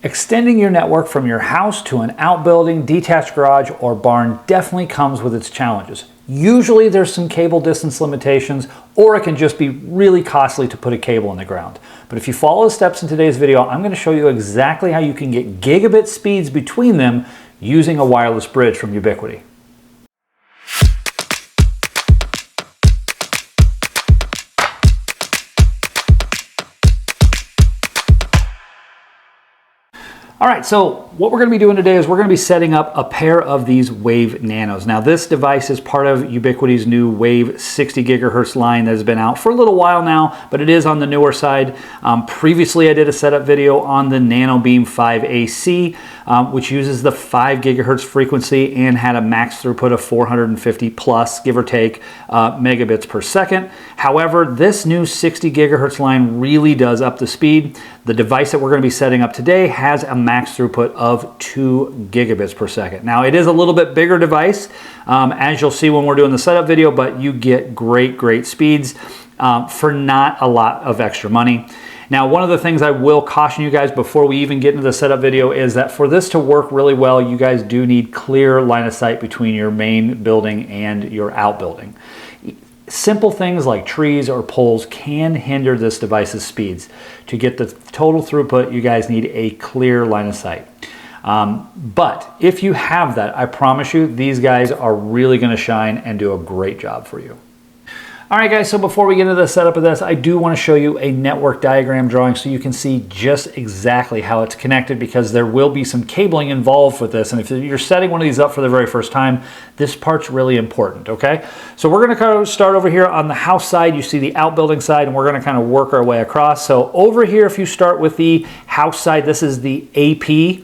Extending your network from your house to an outbuilding, detached garage, or barn definitely comes with its challenges. Usually there's some cable distance limitations, or it can just be really costly to put a cable in the ground. But if you follow the steps in today's video, I'm going to show you exactly how you can get gigabit speeds between them using a wireless bridge from Ubiquiti. All right, so what we're going to be doing today is we're going to be setting up a pair of these Wave Nanos. Now this device is part of Ubiquiti's new Wave 60 gigahertz line that has been out for a little while now, but it is on the newer side. Previously I did a setup video on the Nano Beam 5 AC, which uses the 5 gigahertz frequency and had a max throughput of 450 plus, give or take, megabits per second. However, this new 60 gigahertz line really does up the speed. The device that we're going to be setting up today has a max throughput of 2 gigabits per second. Now it is a little bit bigger device, as you'll see when we're doing the setup video, but you get great speeds for not a lot of extra money. Now, one of the things I will caution you guys before we even get into the setup video is that for this to work really well, you guys do need clear line of sight between your main building and your outbuilding. Simple things like trees or poles can hinder this device's speeds. To get the total throughput, you guys need a clear line of sight. But if you have that, I promise you, these guys are really going to shine and do a great job for you. All right, guys, so before we get into the setup of this, I do want to show you a network diagram drawing so you can see just exactly how it's connected, because there will be some cabling involved with this. And if you're setting one of these up for the very first time, this part's really important, okay? So we're going to kind of start over here on the house side. You see the outbuilding side, and we're going to kind of work our way across. So over here, if you start with the house side, this is the AP.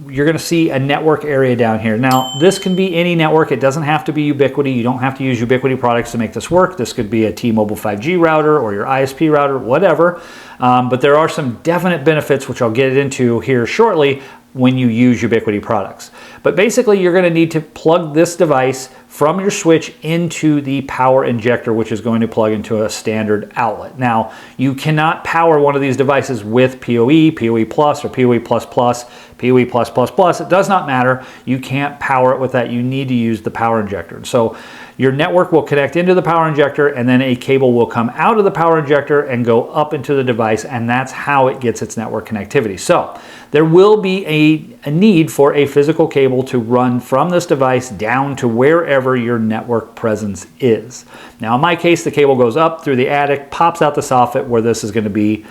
You're going to see a network area down here. Now, this can be any network. It doesn't have to be Ubiquiti. You don't have to use Ubiquiti products to make this work. This could be a T-Mobile 5G router or your ISP router, whatever. But there are some definite benefits, which I'll get into here shortly, when you use Ubiquiti products. But basically, you're going to need to plug this device from your switch into the power injector, which is going to plug into a standard outlet. Now, you cannot power one of these devices with PoE, PoE Plus, or PoE++, PoE+++. It does not matter. You can't power it with that. You need to use the power injector. So your network will connect into the power injector, and then a cable will come out of the power injector and go up into the device, and that's how it gets its network connectivity. So there will be a need for a physical cable to run from this device down to wherever your network presence is. Now, in my case, the cable goes up through the attic, pops out the soffit where this is going to be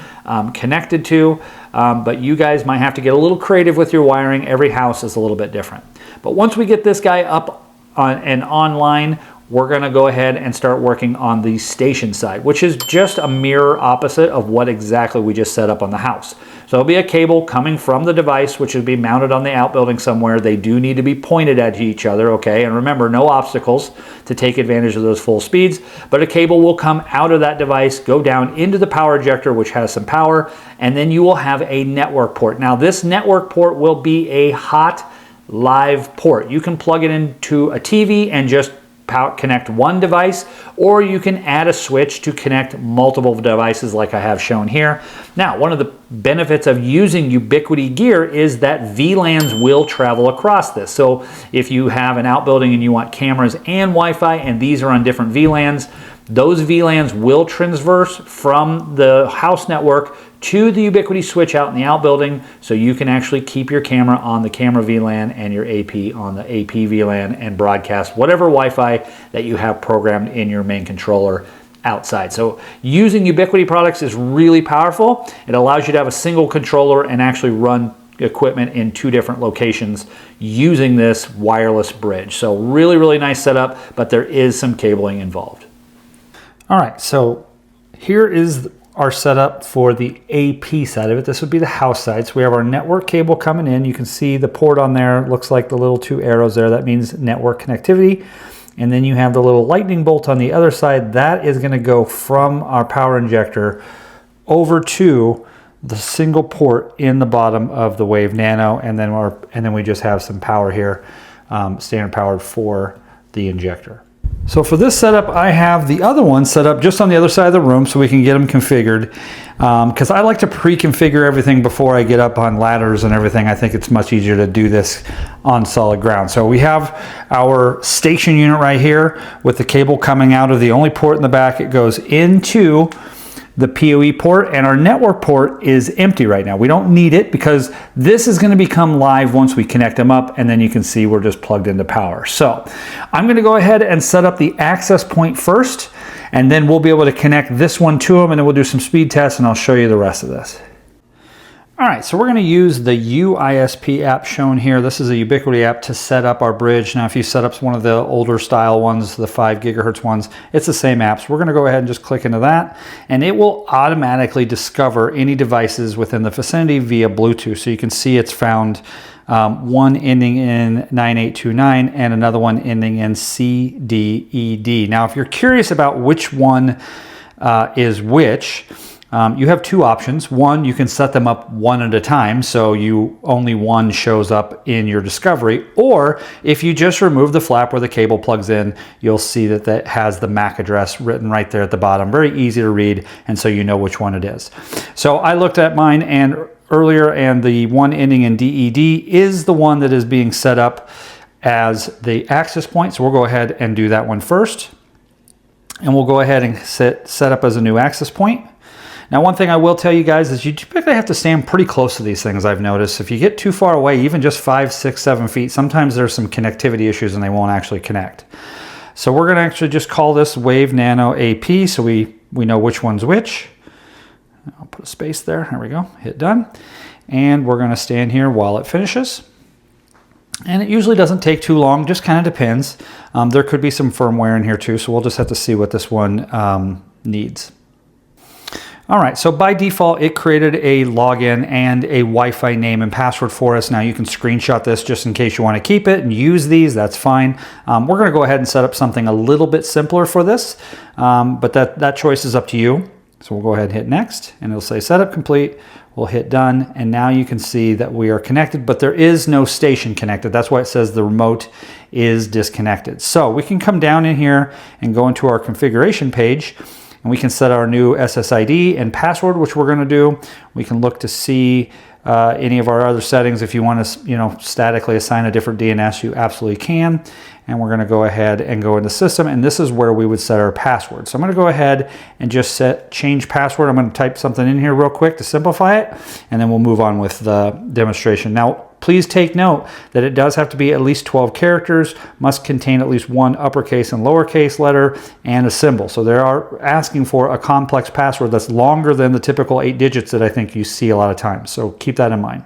connected to, but you guys might have to get a little creative with your wiring. Every house is a little bit different. But once we get this guy up and online, we're going to go ahead and start working on the station side, which is just a mirror opposite of what exactly we just set up on the house. So there'll be a cable coming from the device, which will be mounted on the outbuilding somewhere. They do need to be pointed at each other, okay? And remember, no obstacles to take advantage of those full speeds, but a cable will come out of that device, go down into the power injector, which has some power, and then you will have a network port. Now, this network port will be a hot live port. You can plug it into a TV and just connect one device, or you can add a switch to connect multiple devices like I have shown here. Now, one of the benefits of using Ubiquiti gear is that VLANs will travel across this. So if you have an outbuilding and you want cameras and Wi-Fi, and these are on different VLANs, those VLANs will transverse from the house network to the Ubiquiti switch out in the outbuilding, so you can actually keep your camera on the camera VLAN and your AP on the AP VLAN and broadcast whatever Wi-Fi that you have programmed in your main controller outside. So using Ubiquiti products is really powerful. It allows you to have a single controller and actually run equipment in 2 different locations using this wireless bridge. So really nice setup, but there is some cabling involved. All right, so here is our setup for the AP side of it. This would be the house side. So we have our network cable coming in. You can see the port on there. Looks like the little 2 arrows there. That means network connectivity. And then you have the little lightning bolt on the other side. That is going to go from our power injector over to the single port in the bottom of the Wave Nano. And then we just have some power here, standard powered for the injector. So for this setup, I have the other one set up just on the other side of the room so we can get them configured. Because I like to pre-configure everything before I get up on ladders and everything. I think it's much easier to do this on solid ground. So we have our station unit right here with the cable coming out of the only port in the back. It goes into the PoE port, and our network port is empty right now. We don't need it because this is going to become live once we connect them up, and then you can see we're just plugged into power. So I'm going to go ahead and set up the access point first, and then we'll be able to connect this one to them, and then we'll do some speed tests, and I'll show you the rest of this. All right, so we're going to use the UISP app shown here. This is a Ubiquiti app to set up our bridge. Now, if you set up one of the older style ones, the 5 gigahertz ones, it's the same app. So we're going to go ahead and just click into that, and it will automatically discover any devices within the vicinity via Bluetooth. So you can see it's found one ending in 9829 and another one ending in CDED. Now, if you're curious about which one is which, you have two options. One, you can set them up one at a time, so only one shows up in your discovery. Or if you just remove the flap where the cable plugs in, you'll see that that has the MAC address written right there at the bottom. Very easy to read, and so you know which one it is. So I looked at mine earlier, and the one ending in DED is the one that is being set up as the access point. So we'll go ahead and do that one first, and we'll go ahead and set up as a new access point. Now, one thing I will tell you guys is you typically have to stand pretty close to these things, I've noticed. If you get too far away, even just 5, 6, 7 feet, sometimes there's some connectivity issues and they won't actually connect. So we're going to actually just call this Wave Nano AP so we know which one's which. I'll put a space there. There we go. Hit done. And we're going to stand here while it finishes. And it usually doesn't take too long, just kind of depends. There could be some firmware in here too, so we'll just have to see what this one needs. All right, so by default, it created a login and a Wi-Fi name and password for us. Now you can screenshot this just in case you want to keep it and use these, that's fine. We're gonna go ahead and set up something a little bit simpler for this, but that choice is up to you. So we'll go ahead and hit next, and it'll say setup complete. We'll hit done, and now you can see that we are connected, but there is no station connected. That's why it says the remote is disconnected. So we can come down in here and go into our configuration page, and we can set our new SSID and password, which we're going to do. We can look to see any of our other settings. If you want to, statically assign a different DNS, you absolutely can. And we're going to go ahead and go into system, and this is where we would set our password. So I'm going to go ahead and just change password. I'm going to type something in here real quick to simplify it, and then we'll move on with the demonstration. Now, please take note that it does have to be at least 12 characters, must contain at least one uppercase and lowercase letter, and a symbol. So they are asking for a complex password that's longer than the typical 8 digits that I think you see a lot of times. So keep that in mind.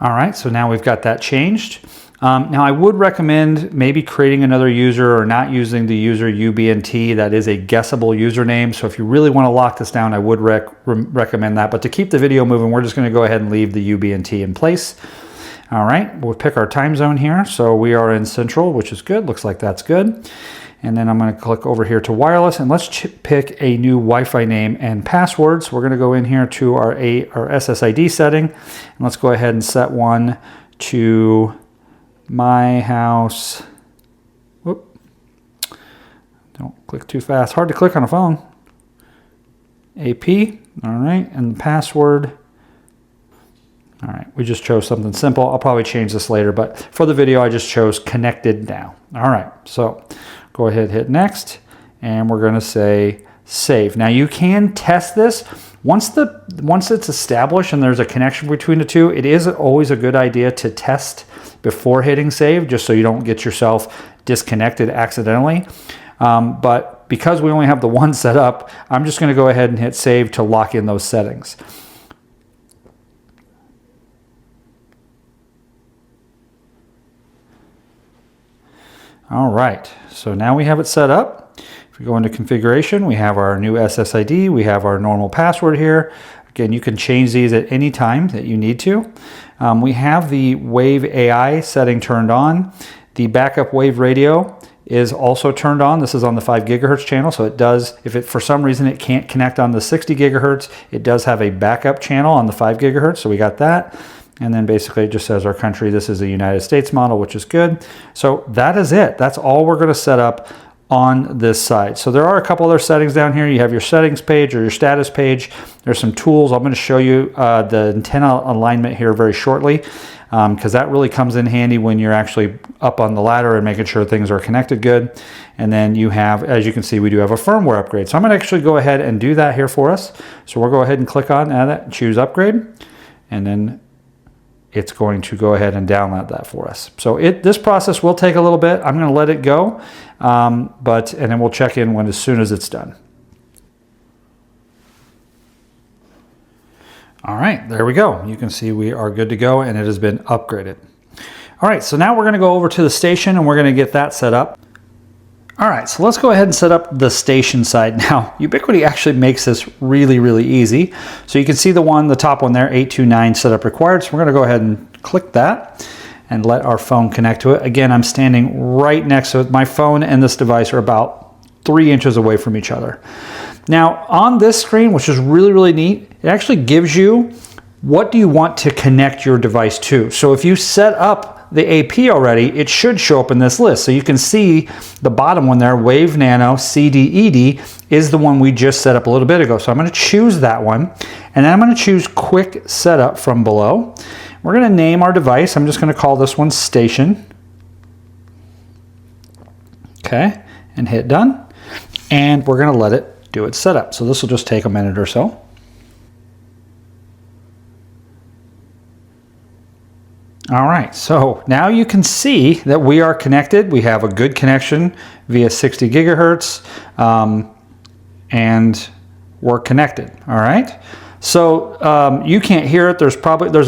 All right, so now we've got that changed. Now I would recommend maybe creating another user or not using the user UBNT. That is a guessable username. So if you really want to lock this down, I would recommend that. But to keep the video moving, we're just going to go ahead and leave the UBNT in place. All right, we'll pick our time zone here. So we are in Central, which is good. Looks like that's good. And then I'm going to click over here to wireless, and let's pick a new Wi-Fi name and password. So we're going to go in here to our SSID setting, and let's go ahead and set one to my house. Whoop. Don't click too fast. Hard to click on a phone. AP. All right, and the password. All right, we just chose something simple. I'll probably change this later, but for the video, I just chose connected now. All right, so go ahead, hit next, and we're gonna say save. Now you can test this. Once it's established and there's a connection between the two, it is always a good idea to test before hitting save, just so you don't get yourself disconnected accidentally. But because we only have the one set up, I'm just gonna go ahead and hit save to lock in those settings. All right, so now we have it set up. If we go into configuration, we have our new SSID, we have our normal password here. Again, you can change these at any time that you need to. We have the Wave AI setting turned on. The backup Wave radio is also turned on. This is on the 5 gigahertz channel, so it does, if it for some reason it can't connect on the 60 gigahertz, it does have a backup channel on the 5 gigahertz, so we got that. And then basically it just says our country. This is a United States model, which is good. So that is it. That's all we're going to set up on this side. So there are a couple other settings down here. You have your settings page or your status page. There's some tools. I'm going to show you the antenna alignment here very shortly, because that really comes in handy when you're actually up on the ladder and making sure things are connected good. And then you have, as you can see, we do have a firmware upgrade. So I'm going to actually go ahead and do that here for us. So we'll go ahead and click on that, choose upgrade, and then it's going to go ahead and download that for us. So this process will take a little bit. I'm going to let it go, and then we'll check in as soon as it's done. All right, there we go. You can see we are good to go, and it has been upgraded. All right, so now we're going to go over to the station, and we're going to get that set up. All right, so let's go ahead and set up the station side. Now, Ubiquiti actually makes this really, really easy. So you can see the top one there, 829 setup required. So we're going to go ahead and click that and let our phone connect to it. Again, I'm standing right next to it. My phone and this device are about 3 inches away from each other. Now, on this screen, which is really, really neat, it actually gives you what do you want to connect your device to. So if you set up the AP already, it should show up in this list. So you can see the bottom one there, Wave Nano CDED, is the one we just set up a little bit ago. So I'm going to choose that one, and then I'm going to choose Quick Setup from below. We're going to name our device. I'm just going to call this one Station. Okay, and hit Done. And we're going to let it do its setup. So this will just take a minute or so. All right, so now you can see that we are connected. We have a good connection via 60 gigahertz, and we're connected. All right, so you can't hear it. There's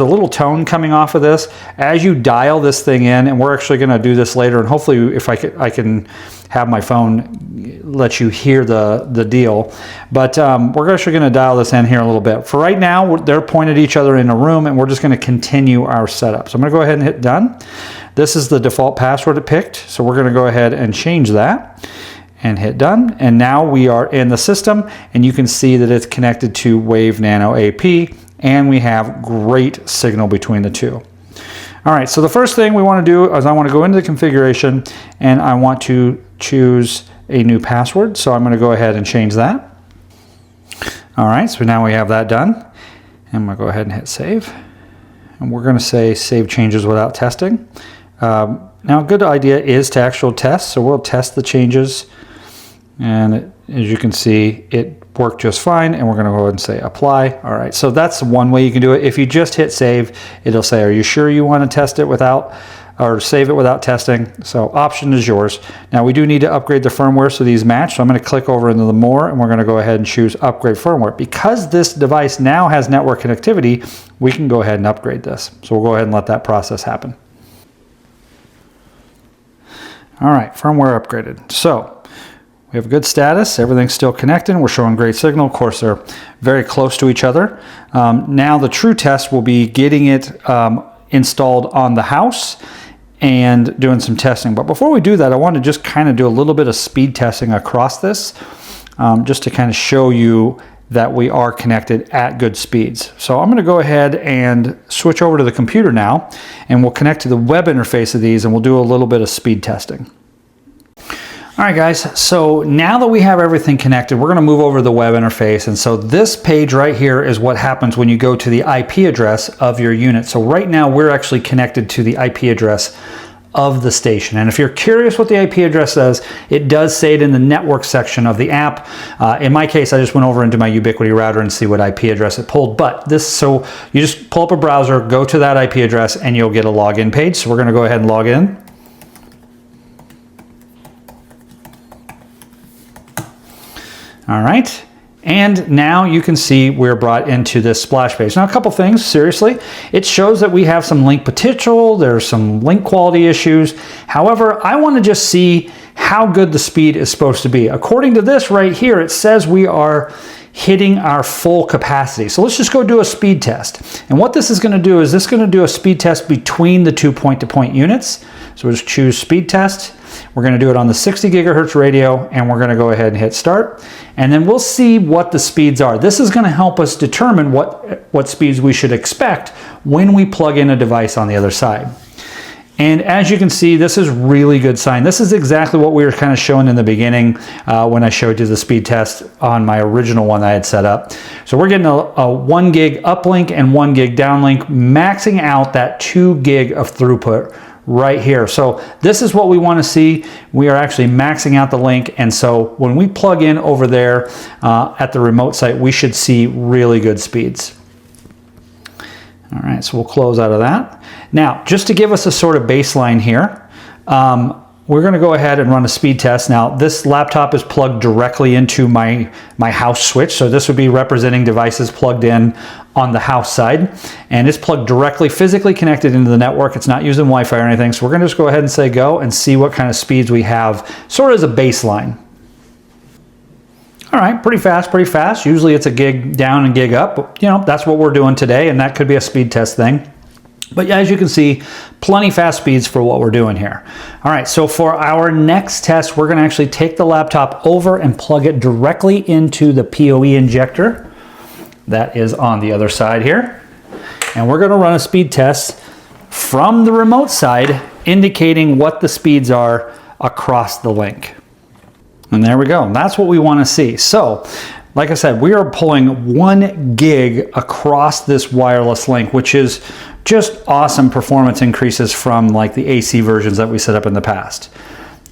a little tone coming off of this as you dial this thing in, and we're actually going to do this later. And hopefully, if I can have my phone let you hear the deal. But we're actually going to dial this in here a little bit. For right now, they're pointed at each other in a room, and we're just going to continue our setup. So I'm going to go ahead and hit Done. This is the default password it picked, so we're going to go ahead and change that and hit Done. And now we are in the system, and you can see that it's connected to Wave Nano AP, and we have great signal between the two. All right, so the first thing we want to do is I want to go into the configuration, and I want to choose a new password. So I'm going to go ahead and change that. All right, so now we have that done. And I'm going to go ahead and hit Save. And we're going to say Save Changes Without Testing. Now, a good idea is to actually test. So we'll test the changes. And as you can see, it worked just fine. And we're going to go ahead and say Apply. All right, so that's one way you can do it. If you just hit Save, it'll say, are you sure you want to test it without, or save it without testing? So option is yours. Now we do need to upgrade the firmware so these match. So I'm going to click over into the More, and we're going to go ahead and choose Upgrade Firmware. Because this device now has network connectivity, we can go ahead and upgrade this. So we'll go ahead and let that process happen. All right, firmware upgraded. So we have good status. Everything's still connected. We're showing great signal. Of course, they're very close to each other. Now the true test will be getting it installed on the house and doing some testing. But before we do that, I want to just kind of do a little bit of speed testing across this, just to kind of show you that we are connected at good speeds. So I'm going to go ahead and switch over to the computer now, and we'll connect to the web interface of these, and we'll do a little bit of speed testing. All right, guys, so now that we have everything connected, we're going to move over to the web interface. And so this page right here is what happens when you go to the IP address of your unit. So right now we're actually connected to the IP address of the station. And if you're curious what the IP address does, it does say it in the network section of the app. In my case, I just went over into my Ubiquiti router and see what IP address it pulled. But so you just pull up a browser, go to that IP address, and you'll get a login page. So we're going to go ahead and log in. All right, and now you can see we're brought into this splash page. Now, a couple things, seriously. It shows that we have some link potential. There's some link quality issues. However, I want to just see how good the speed is supposed to be. According to this right here, it says we are hitting our full capacity. So let's just go do a speed test. And what this is going to do is this is going to do a speed test between the two point-to-point units. So we'll just choose speed test. We're going to do it on the 60 gigahertz radio, and we're going to go ahead and hit start. And then we'll see what the speeds are. This is going to help us determine what speeds we should expect when we plug in a device on the other side. And as you can see, this is really good sign. This is exactly what we were kind of showing in the beginning when I showed you the speed test on my original one that I had set up. So we're getting a 1 gig uplink and 1 gig downlink, maxing out that 2 gig of throughput right here. So this is what we want to see. We are actually maxing out the link, and so when we plug in over there at the remote site, we should see really good speeds. All right, so we'll close out of that. Now, just to give us a sort of baseline here, we're going to go ahead and run a speed test. Now, this laptop is plugged directly into my house switch, so this would be representing devices plugged in on the house side, and it's plugged directly, physically connected into the network. It's not using Wi-Fi or anything, so we're going to just go ahead and say go and see what kind of speeds we have, sort of as a baseline. All right, pretty fast, pretty fast. Usually it's a gig down and gig up, but, you know, that's what we're doing today, and that could be a speed test thing. But as you can see, plenty fast speeds for what we're doing here. All right, so for our next test, we're gonna actually take the laptop over and plug it directly into the PoE injector that is on the other side here. And we're gonna run a speed test from the remote side, indicating what the speeds are across the link. And there we go. That's what we want to see. So, like I said, we are pulling 1 gig across this wireless link, which is just awesome performance increases from like the AC versions that we set up in the past.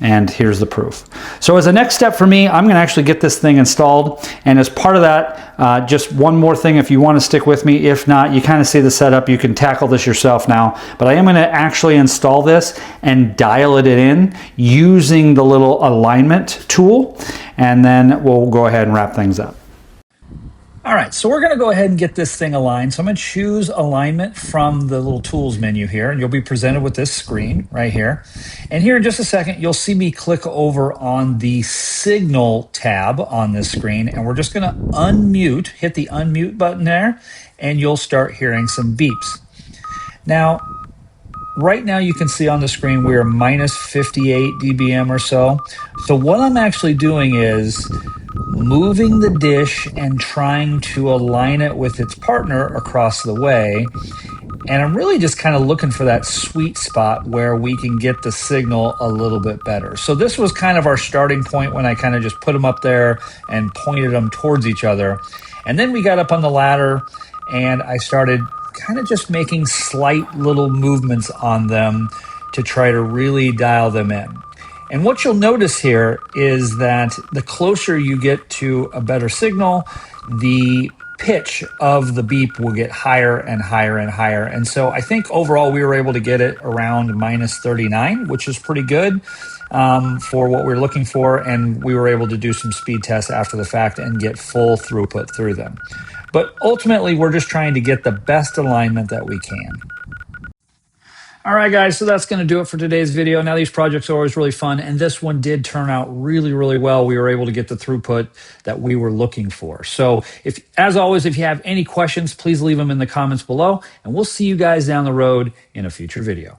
And here's the proof. So as a next step for me, I'm going to actually get this thing installed. And as part of that, just one more thing, if you want to stick with me. If not, you kind of see the setup. You can tackle this yourself now. But I am going to actually install this and dial it in using the little alignment tool. And then we'll go ahead and wrap things up. All right, so we're going to go ahead and get this thing aligned. So I'm going to choose alignment from the little tools menu here, and you'll be presented with this screen right here. And here in just a second, you'll see me click over on the signal tab on this screen, and we're just going to unmute, hit the unmute button there, and you'll start hearing some beeps. Now, right now you can see on the screen we are minus 58 dBm or so. So what I'm actually doing is moving the dish and trying to align it with its partner across the way. And I'm really just kind of looking for that sweet spot where we can get the signal a little bit better. So this was kind of our starting point when I kind of just put them up there and pointed them towards each other. And then we got up on the ladder and I started kind of just making slight little movements on them to try to really dial them in. And what you'll notice here is that the closer you get to a better signal, the pitch of the beep will get higher and higher and higher. And so I think overall we were able to get it around minus 39, which is pretty good for what we're looking for. And we were able to do some speed tests after the fact and get full throughput through them. But ultimately, we're just trying to get the best alignment that we can. All right, guys, so that's going to do it for today's video. Now, these projects are always really fun, and this one did turn out really, really well. We were able to get the throughput that we were looking for. So, as always, if you have any questions, please leave them in the comments below, and we'll see you guys down the road in a future video.